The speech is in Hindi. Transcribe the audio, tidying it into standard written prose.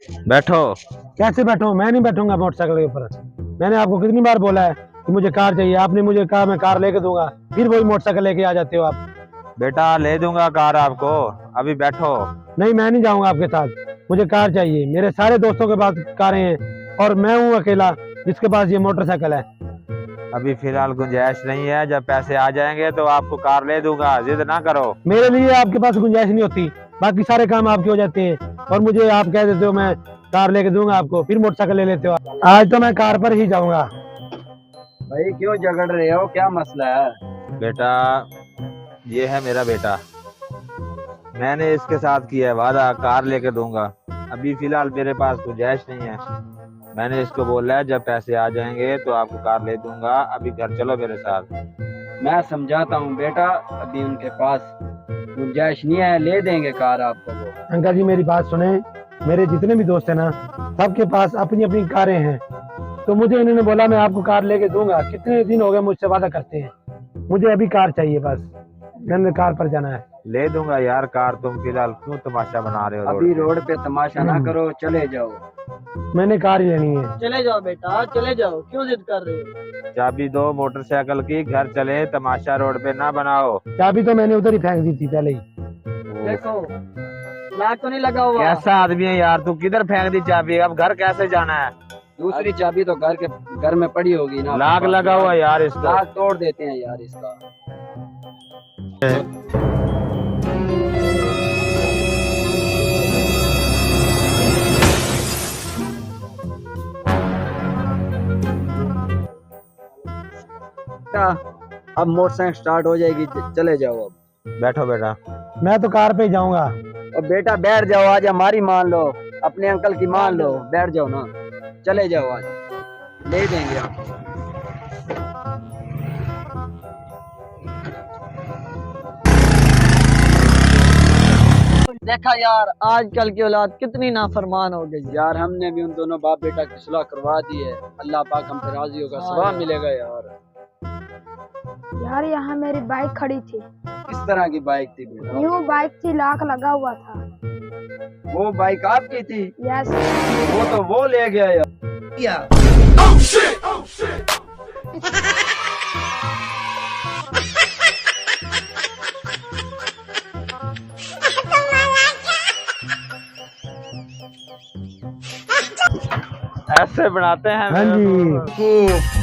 बैठो। कैसे बैठूं? मैं नहीं बैठूंगा मोटरसाइकिल के ऊपर। मैंने आपको कितनी बार बोला है कि मुझे कार चाहिए, आपने मुझे कहा मैं कार लेके दूंगा, फिर वही मोटरसाइकिल लेके आ जाते हो आप। बेटा ले दूंगा कार आपको, अभी बैठो। नहीं, मैं नहीं जाऊंगा आपके साथ, मुझे कार चाहिए। मेरे सारे दोस्तों के पास कारें हैं और मैं हूँ अकेला जिसके पास ये मोटरसाइकिल है। अभी फिलहाल गुंजाइश नहीं है, जब पैसे आ जाएंगे तो आपको कार ले दूंगा, जिद ना करो। मेरे लिए आपके पास गुंजाइश नहीं होती, बाकी सारे काम आपके हो जाते हैं और मुझे आप कह देते हो मैं कार लेके दूंगा आपको, फिर मोटरसाइकिल ले लेते हो। आज तो मैं कार पर ही जाऊंगा। भाई क्यों झगड़ रहे हो, क्या मसला है? बेटा ये है मेरा बेटा, मैंने इसके साथ किया है वादा कार लेके दूंगा। अभी फिलहाल मेरे पास गुंजाइश नहीं है, मैंने इसको बोला है जब पैसे आ जाएंगे तो आपको कार ले दूंगा। अभी घर चलो मेरे साथ। मैं समझाता हूँ बेटा, अभी उनके पास गुंजाइश नहीं है, ले देंगे कार आपको वो। अंकल जी मेरी बात सुने, मेरे जितने भी दोस्त हैं ना, सबके पास अपनी अपनी कारें हैं, तो मुझे इन्होंने बोला मैं आपको कार लेके दूंगा। कितने दिन हो गए मुझसे वादा करते हैं, मुझे अभी कार चाहिए, बस मैंने कार पर जाना है। ले दूंगा यार कार, तुम फिलहाल क्यों तमाशा बना रहे हो? अभी रोड पे तमाशा ना करो, चले जाओ। मैंने कार ही लेनी है। चले जाओ बेटा, चले जाओ, क्यों जिद कर रहे हो? चाबी दो मोटरसाइकिल की, घर चले, तमाशा रोड पे ना बनाओ। चाबी तो मैंने उधर ही फेंक दी थी पहले ही। देखो लाख तो नहीं लगा हुआ। कैसा आदमी है यार तू, किधर फेंक दी चाबी? अब घर कैसे जाना है? दूसरी चाबी तो घर में पड़ी होगी ना। लाग लगा हुआ यार इसको। लाख तोड़ देते हैं यार इसका। अब मोटरसाइकिल स्टार्ट हो जाएगी, चले जाओ। अब बैठो बेटा। मैं तो कार पे ही जाऊंगा। अब बेटा बैठ जाओ, आज हमारी मान लो, अपने अंकल की मान लो, बैठ जाओ ना, चले जाओ, आज ले देंगे आप। देखा यार आजकल की औलाद कितनी नाफरमान हो गई। यार हमने भी उन दोनों बाप बेटा की सुलह करवा दी है, अल्लाह पाक हम पे राजी होगा, सवाब मिलेगा यार। यार यहाँ मेरी बाइक खड़ी थी। किस तरह की बाइक थी बेटा? न्यू बाइक थी, लाख लगा हुआ था। वो बाइक आपकी थी? यस। वो तो वो ले गया यार। ऐसे बनाते हैं हाँ जी।